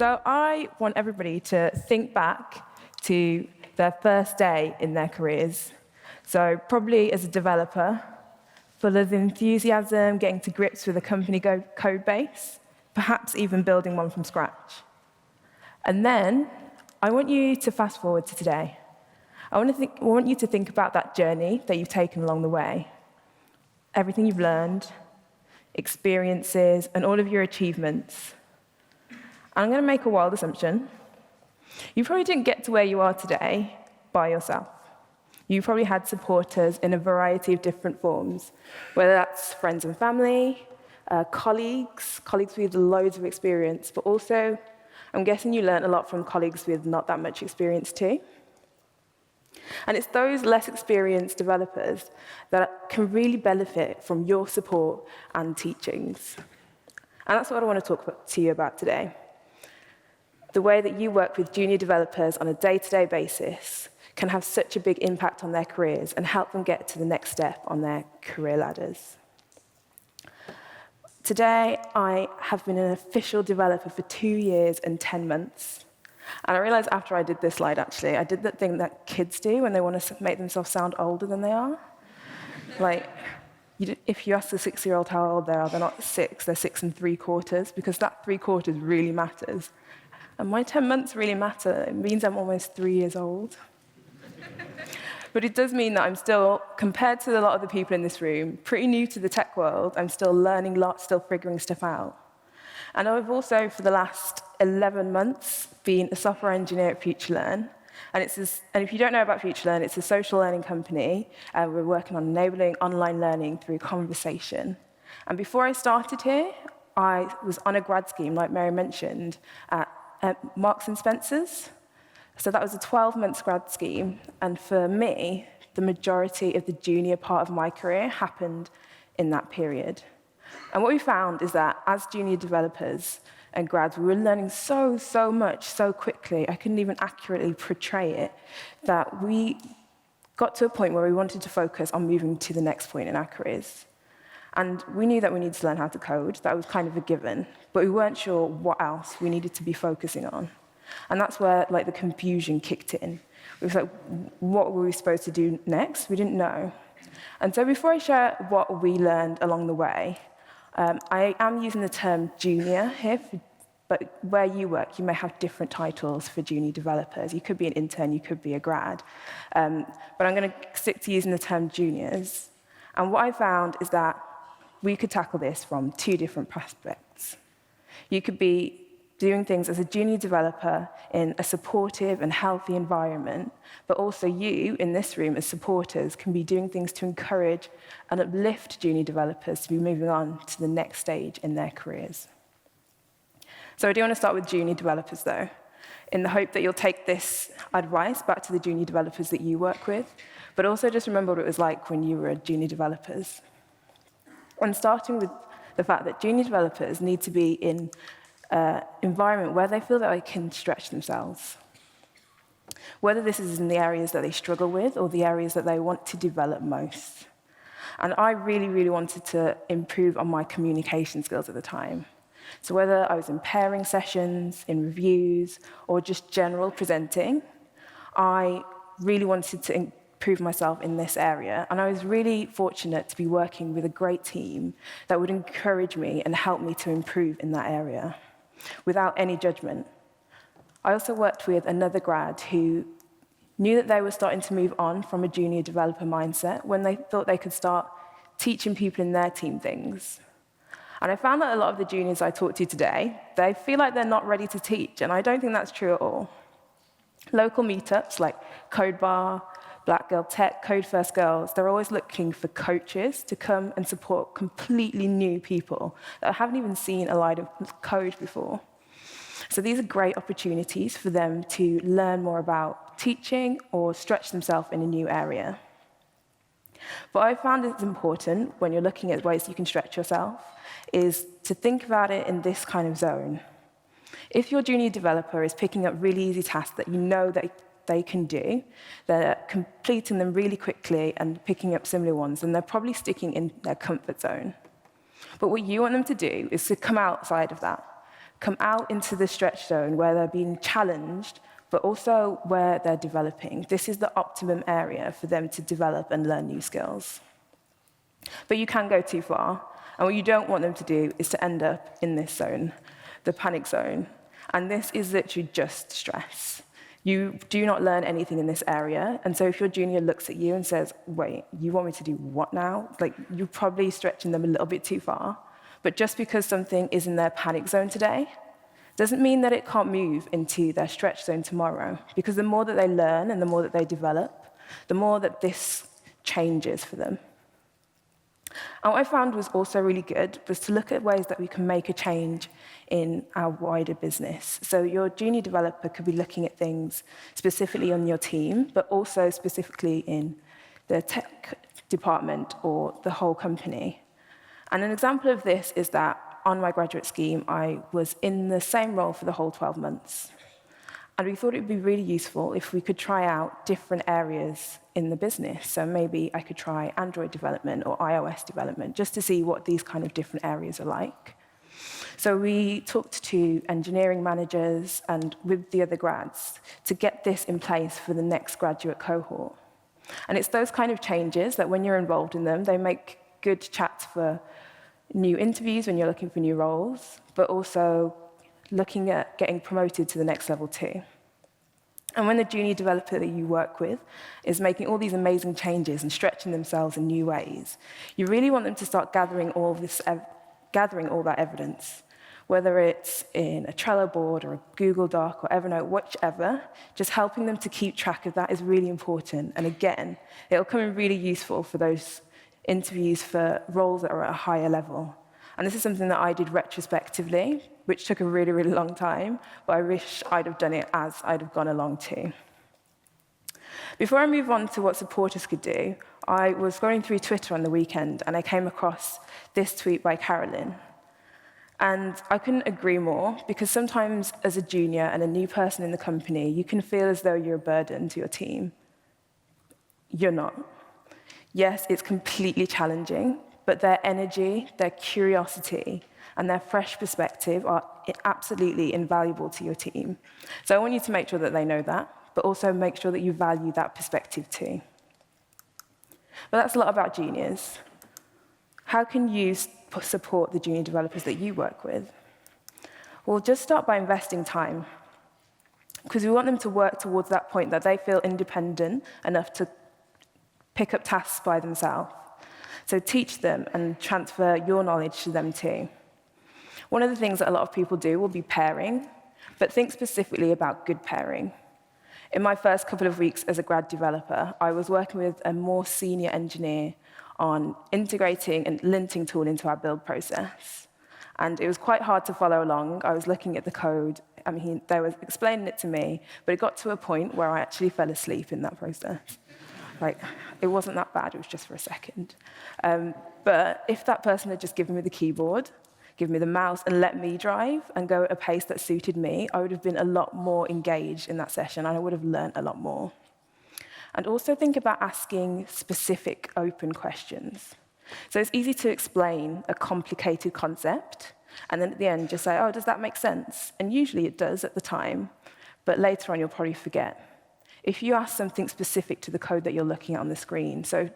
So I want everybody to think back to their first day in their careers. So probably as a developer, full of enthusiasm, getting to grips with a company code base, perhaps even building one from scratch. And then I want you to fast forward to today. I want you to think about that journey that you've taken along the way. Everything you've learned, experiences, and all of your achievements. And I'm going to make a wild assumption. You probably didn't get to where you are today by yourself. You probably had supporters in a variety of different forms, whether that's friends and family, colleagues with loads of experience, but also, I'm guessing you learned a lot from colleagues with not that much experience too. And it's those less experienced developers that can really benefit from your support and teachings. And that's what I want to talk to you about today. The way that you work with junior developers on a day-to-day basis can have such a big impact on their careers and help them get to the next step on their career ladders. Today, I have been an official developer for 2 years and 10 months. And I realized after I did this slide, actually, I did that thing that kids do when they want to make themselves sound older than they are. Like, if you ask a 6-year-old how old they are, they're not 6, they're 6 3/4, because that 3/4 really matters. And my 10 months really matter. It means I'm almost 3 years old. But it does mean that I'm still, compared to a lot of the people in this room, pretty new to the tech world. I'm still learning lots, still figuring stuff out. And I've also, for the last 11 months, been a software engineer at FutureLearn. And if you don't know about FutureLearn, it's a social learning company. We're working on enabling online learning through conversation. And before I started here, I was on a grad scheme, like Mary mentioned, at Marks and Spencer's. So that was a 12-month grad scheme. And for me, the majority of the junior part of my career happened in that period. And what we found is that as junior developers and grads, we were learning so much so quickly, I couldn't even accurately portray it, that we got to a point where we wanted to focus on moving to the next point in our careers. And we knew that we needed to learn how to code. That was kind of a given. But we weren't sure what else we needed to be focusing on. And that's where the confusion kicked in. It was like, what were we supposed to do next? We didn't know. And so before I share what we learned along the way, I am using the term junior here, but where you work, you may have different titles for junior developers. You could be an intern, you could be a grad. But I'm going to stick to using the term juniors. And what I found is that we could tackle this from 2 different prospects. You could be doing things as a junior developer in a supportive and healthy environment, but also you, in this room, as supporters, can be doing things to encourage and uplift junior developers to be moving on to the next stage in their careers. So I do want to start with junior developers, though, in the hope that you'll take this advice back to the junior developers that you work with, but also just remember what it was like when you were junior developers. And starting with the fact that junior developers need to be in an environment where they feel that they can stretch themselves. Whether this is in the areas that they struggle with or the areas that they want to develop most. And I really wanted to improve on my communication skills at the time. So whether I was in pairing sessions, in reviews, or just general presenting, I really wanted to improve myself in this area. And I was really fortunate to be working with a great team that would encourage me and help me to improve in that area, without any judgment. I also worked with another grad who knew that they were starting to move on from a junior developer mindset when they thought they could start teaching people in their team things. And I found that a lot of the juniors I talked to today, they feel like they're not ready to teach, and I don't think that's true at all. Local meetups like Code Bar, Black Girl Tech, Code First Girls, they're always looking for coaches to come and support completely new people that haven't even seen a line of code before. So these are great opportunities for them to learn more about teaching or stretch themselves in a new area. But I found it's important when you're looking at ways you can stretch yourself is to think about it in this kind of zone. If your junior developer is picking up really easy tasks that you know that they can do, they're completing them really quickly and picking up similar ones, and they're probably sticking in their comfort zone. But what you want them to do is to come outside of that. come out into the stretch zone where they're being challenged, but also where they're developing. This is the optimum area for them to develop and learn new skills. But you can go too far, and what you don't want them to do is to end up in this zone, the panic zone. And this is literally just stress. You do not learn anything in this area, and so if your junior looks at you and says, wait, you want me to do what now? Like, you're probably stretching them a little bit too far. But just because something is in their panic zone today, doesn't mean that it can't move into their stretch zone tomorrow, because the more that they learn and the more that they develop, the more that this changes for them. And what I found was also really good was to look at ways that we can make a change in our wider business. So your junior developer could be looking at things specifically on your team, but also specifically in the tech department or the whole company. And an example of this is that on my graduate scheme, I was in the same role for the whole 12 months. And we thought it would be really useful if we could try out different areas in the business. So maybe I could try Android development or iOS development, just to see what these kind of different areas are like. So we talked to engineering managers and with the other grads to get this in place for the next graduate cohort. And it's those kind of changes that when you're involved in them, they make good chats for new interviews when you're looking for new roles, but also looking at getting promoted to the next level too. And when the junior developer that you work with is making all these amazing changes and stretching themselves in new ways, you really want them to start gathering all that evidence, whether it's in a Trello board or a Google Doc or Evernote, whichever, just helping them to keep track of that is really important. And again, it'll come in really useful for those interviews for roles that are at a higher level. And this is something that I did retrospectively, which took a really, really long time, but I wish I'd have done it as I'd have gone along too. Before I move on to what supporters could do, I was scrolling through Twitter on the weekend, and I came across this tweet by Carolyn. And I couldn't agree more, because sometimes as a junior and a new person in the company, you can feel as though you're a burden to your team. You're not. Yes, it's completely challenging, but their energy, their curiosity, and their fresh perspective are absolutely invaluable to your team. So I want you to make sure that they know that, but also make sure that you value that perspective too. But that's a lot about juniors. How can you support the junior developers that you work with? Well, just start by investing time, because we want them to work towards that point that they feel independent enough to pick up tasks by themselves. So teach them and transfer your knowledge to them too. One of the things that a lot of people do will be pairing, but think specifically about good pairing. In my first couple of weeks as a grad developer, I was working with a more senior engineer on integrating a linting tool into our build process. And it was quite hard to follow along. I was looking at the code. They were explaining it to me, but it got to a point where I actually fell asleep in that process. It wasn't that bad, it was just for a second. But if that person had just given me the keyboard, given me the mouse, and let me drive and go at a pace that suited me, I would have been a lot more engaged in that session, and I would have learned a lot more. And also think about asking specific open questions. So it's easy to explain a complicated concept, and then at the end just say, oh, does that make sense? And usually it does at the time, but later on you'll probably forget. If you ask something specific to the code that you're looking at on the screen, so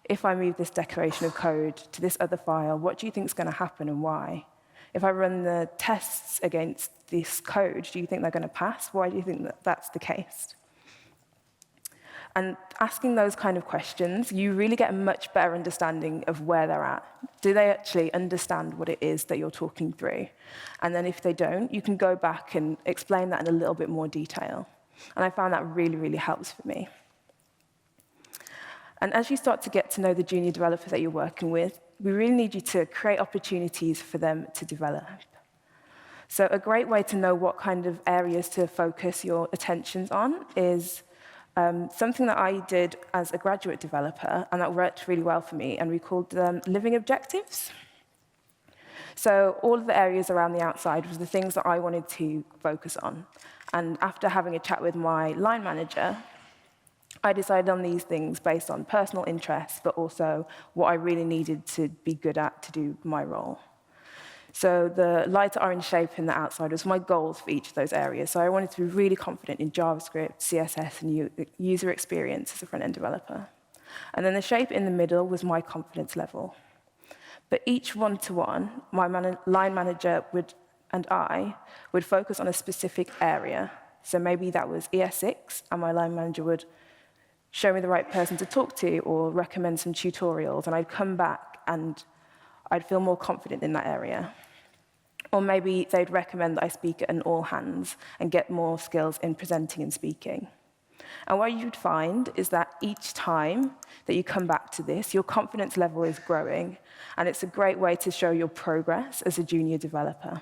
if I move this declaration of code to this other file, what do you think is going to happen and why? If I run the tests against this code, do you think they're going to pass? Why do you think that that's the case? And asking those kind of questions, you really get a much better understanding of where they're at. Do they actually understand what it is that you're talking through? And then if they don't, you can go back and explain that in a little bit more detail. And I found that really, really helps for me. And as you start to get to know the junior developers that you're working with, we really need you to create opportunities for them to develop. So a great way to know what kind of areas to focus your attentions on is something that I did as a graduate developer, and that worked really well for me, and we called them living objectives. So all of the areas around the outside was the things that I wanted to focus on. And after having a chat with my line manager, I decided on these things based on personal interests, but also what I really needed to be good at to do my role. So the lighter orange shape in the outside was my goals for each of those areas. So I wanted to be really confident in JavaScript, CSS, and user experience as a front-end developer. And then the shape in the middle was my confidence level. But each one-to-one, my line manager and I would focus on a specific area. So maybe that was ES6, and my line manager would show me the right person to talk to or recommend some tutorials, and I'd come back and I'd feel more confident in that area. Or maybe they'd recommend that I speak at an all-hands and get more skills in presenting and speaking. And what you'd find is that each time that you come back to this, your confidence level is growing, and it's a great way to show your progress as a junior developer.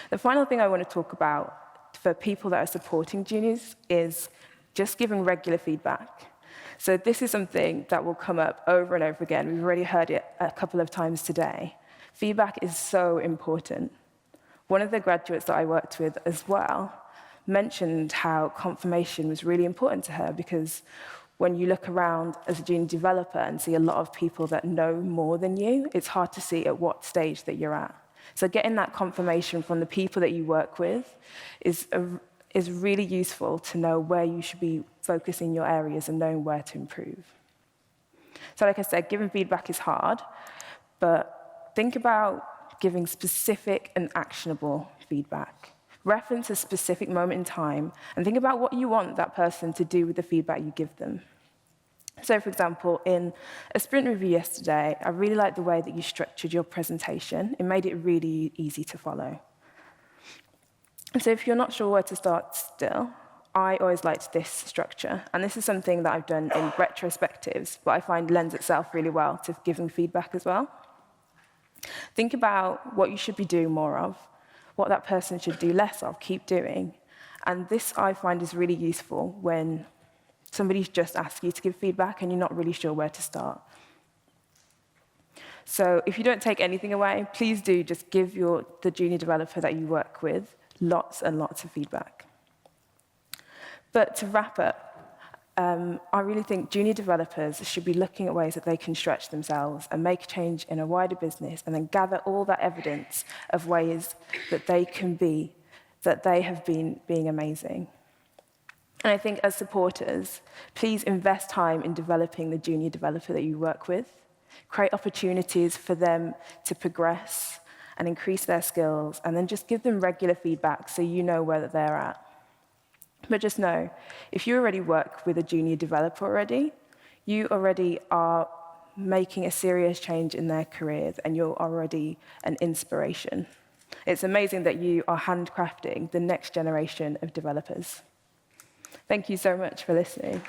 The final thing I want to talk about for people that are supporting juniors is just giving regular feedback. So this is something that will come up over and over again. We've already heard it a couple of times today. Feedback is so important. One of the graduates that I worked with as well mentioned how confirmation was really important to her, because when you look around as a junior developer and see a lot of people that know more than you, it's hard to see at what stage that you're at. So getting that confirmation from the people that you work with is really useful to know where you should be focusing your areas and knowing where to improve. So like I said, giving feedback is hard, but think about giving specific and actionable feedback. Reference a specific moment in time and think about what you want that person to do with the feedback you give them. So, for example, in a sprint review yesterday, I really liked the way that you structured your presentation. It made it really easy to follow. And so if you're not sure where to start still, I always liked this structure. And this is something that I've done in retrospectives, but I find lends itself really well to giving feedback as well. Think about what you should be doing more of, what that person should do less of, keep doing. And this, I find, is really useful when somebody's just asked you to give feedback and you're not really sure where to start. So if you don't take anything away, please do just give the junior developer that you work with lots and lots of feedback. But to wrap up, I really think junior developers should be looking at ways that they can stretch themselves and make change in a wider business, and then gather all that evidence of ways that they have been being amazing. And I think as supporters, please invest time in developing the junior developer that you work with. Create opportunities for them to progress and increase their skills, and then just give them regular feedback so you know where they're at. But just know, if you already work with a junior developer already, you already are making a serious change in their careers, and you're already an inspiration. It's amazing that you are handcrafting the next generation of developers. Thank you so much for listening.